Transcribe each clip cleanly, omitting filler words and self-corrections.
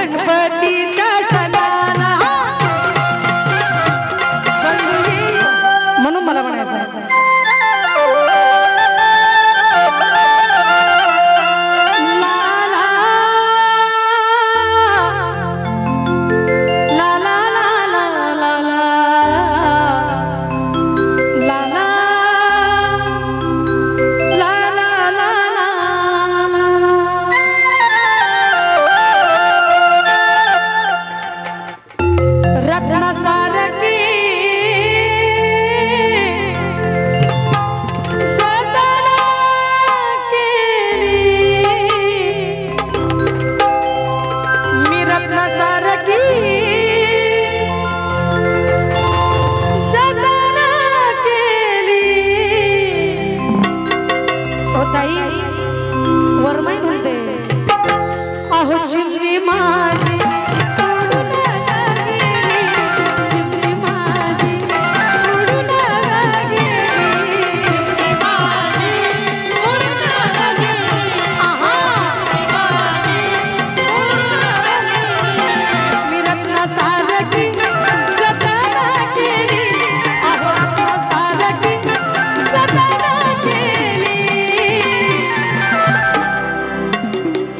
गणपतीच्या सणाला म्हणून मला म्हणायचं आहे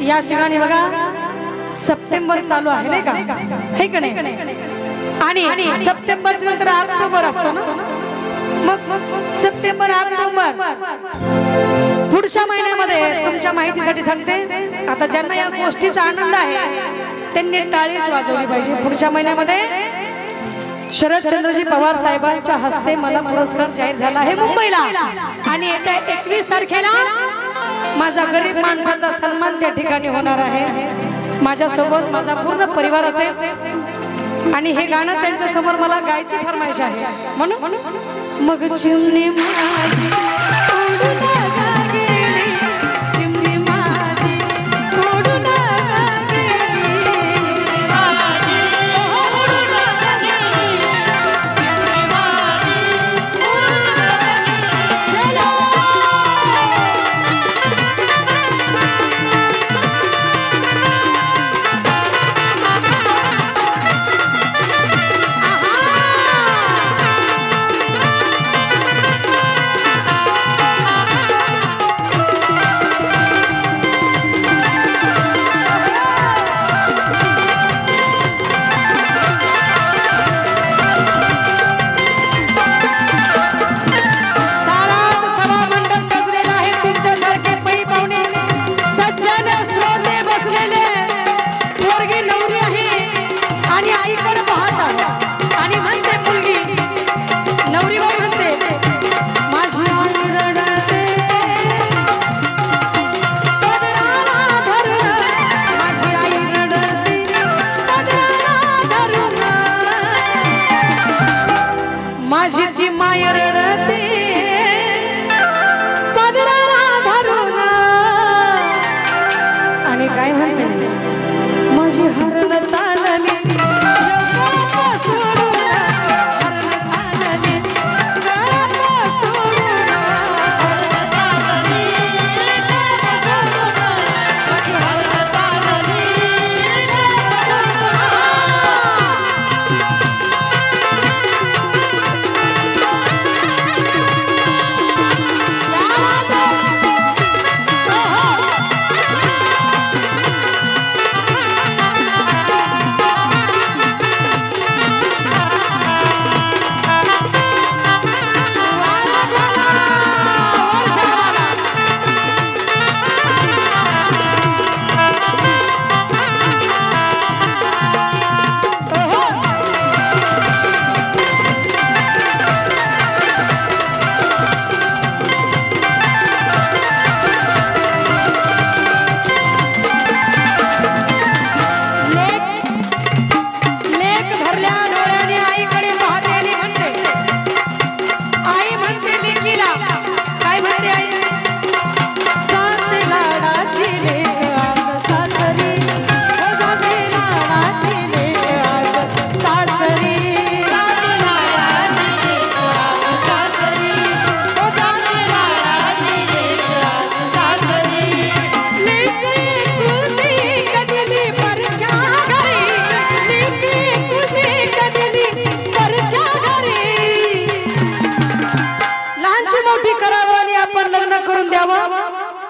या ठिकाणी बघा सप्टेंबर चालू आहे नाही का हे का नाही आणि सप्टेंबरच्या नंतर ऑक्टोबर असतो ना मग सप्टेंबर ऑक्टोबर पुढच्या महिन्यामध्ये तुमच्या माहितीसाठी सांगते आता ज्यांना या गोष्टीचा आनंद आहे त्यांनी टाळीच वाजवली पाहिजे पुढच्या महिन्यामध्ये शरदचंद्रजी पवार साहेबांच्या हस्ते मला पुरस्कार जाहीर झाला आहे मुंबईला आणि येत्या 21 तारखेला माझा गरीब माणसाचा सन्मान त्या ठिकाणी होणार आहे माझ्यासोबत माझा पूर्ण परिवार असेल आणि हे गाणं त्यांच्या समोर मला गायची फरमाईश आहे म्हणून मग चिमणी माझी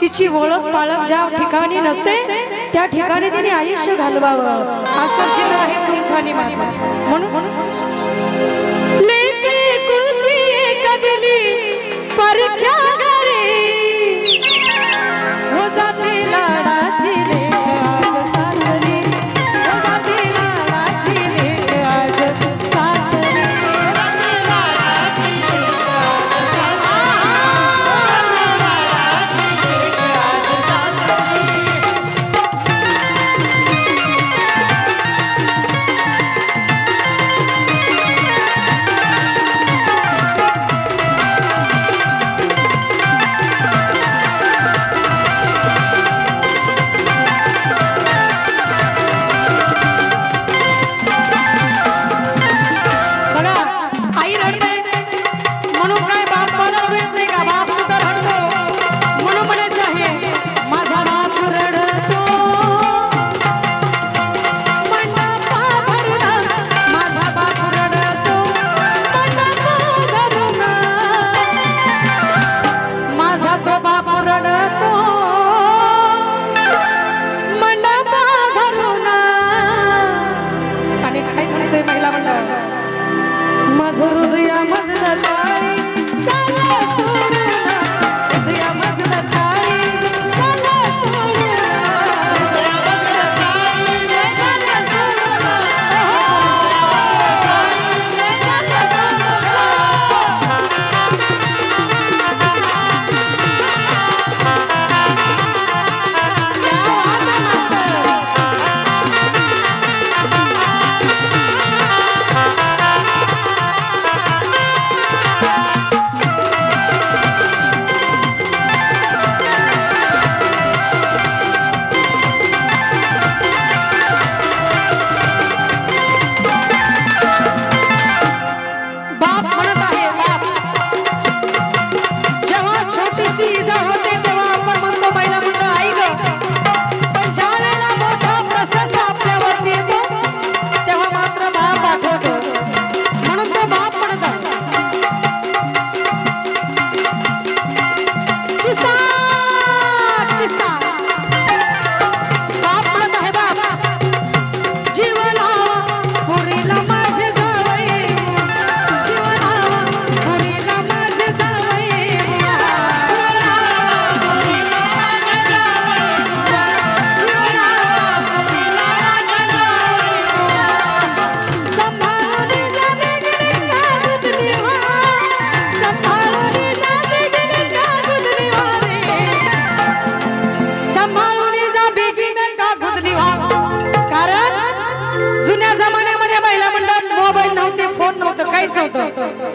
तिची ओळख पाळख ज्या ठिकाणी नसते त्या ठिकाणी तिने आयुष्य घालवावं असं जिनं आहे तुमचं आणि माझं. म्हणून लेके कुलती एक दिली परख्या घरी हो जाते लाडाची लेक आज सासरी हो जाते लाडाची लेक आज सासरी हो जाते लाडाची लेक आज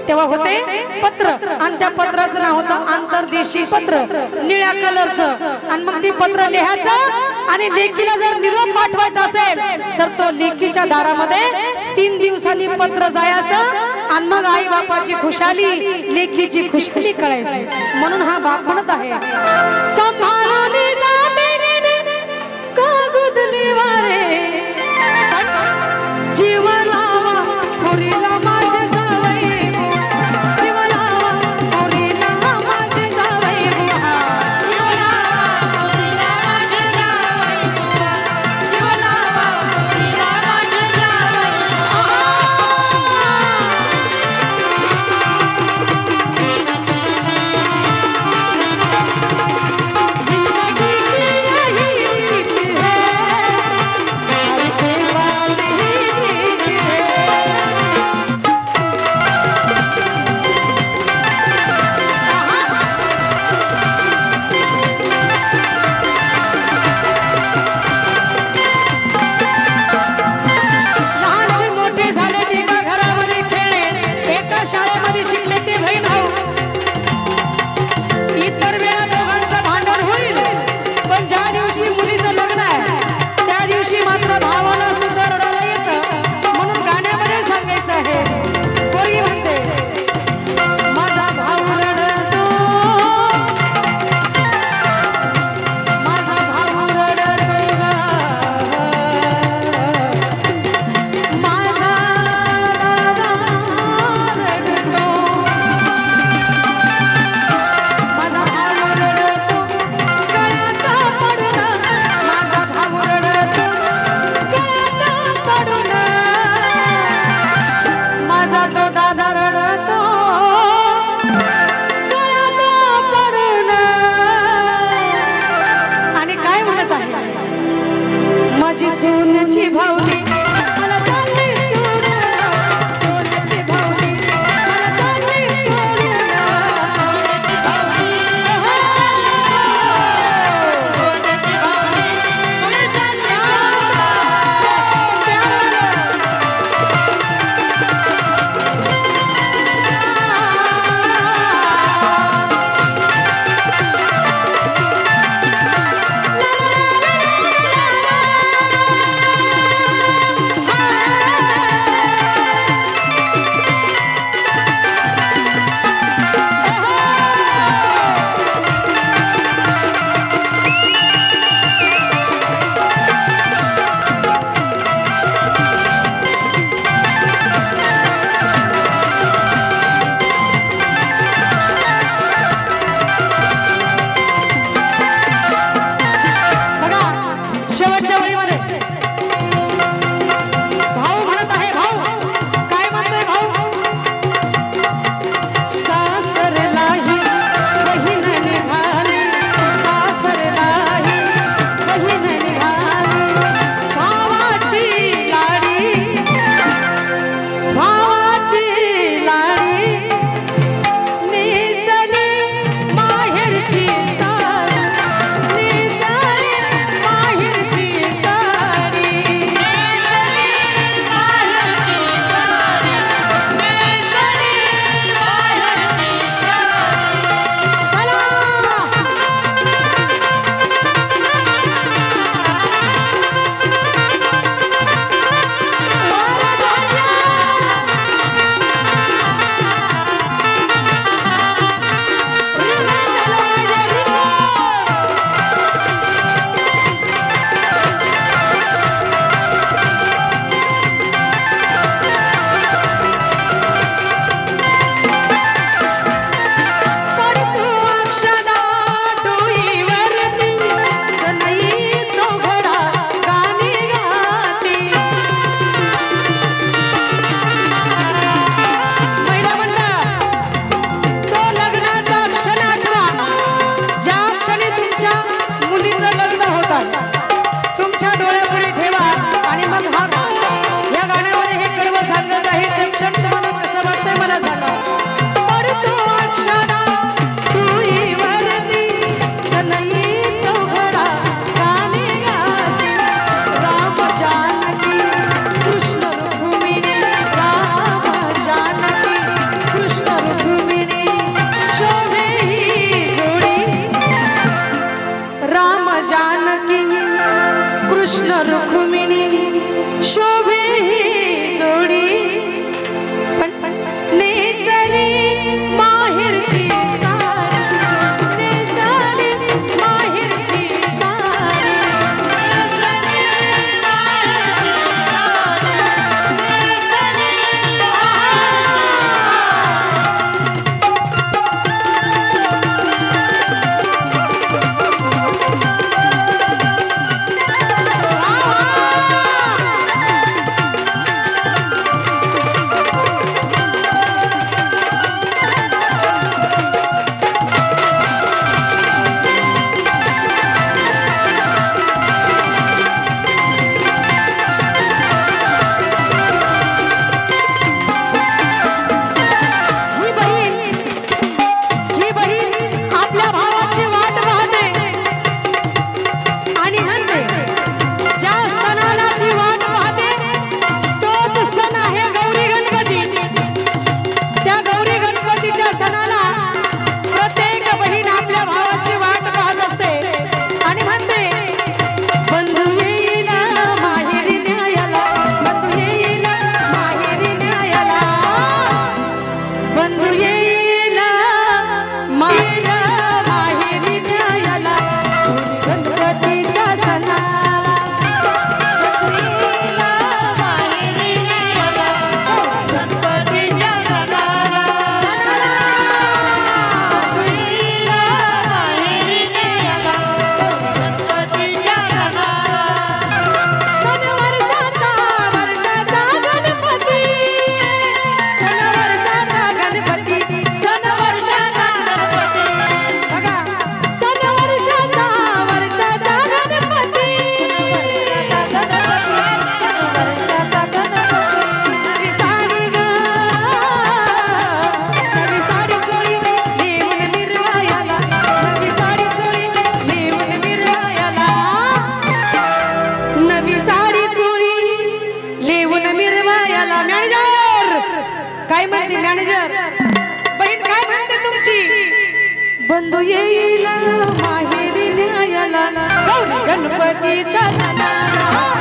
तेव्हा होते पत्र आणि त्या पत्राचं नाव होतं आंतरदेशी पत्र निळ्या कलरचं आणि मग ती पत्र लिहायचं आणि लेकीला जर निरोप पाठवायचा असेल तर तो लेकीच्या दारामध्ये 3 दिवसांनी पत्र जायचं आणि मग आई बापाची खुशाली लेकीची खुशाली कळायची. म्हणून हा बाप म्हणत आहे संभाळून जा मेरे का गुदली वारे जीव लावा पुरीला माझे जावई जीव लावा पुरीला माझे जावई जीव लावा पुरीला माझे जावई जीव लावा पुरीला माझे जावई जीव बंधू येईल माहेरी न्यायला गौरी गणपतीच्या सणाला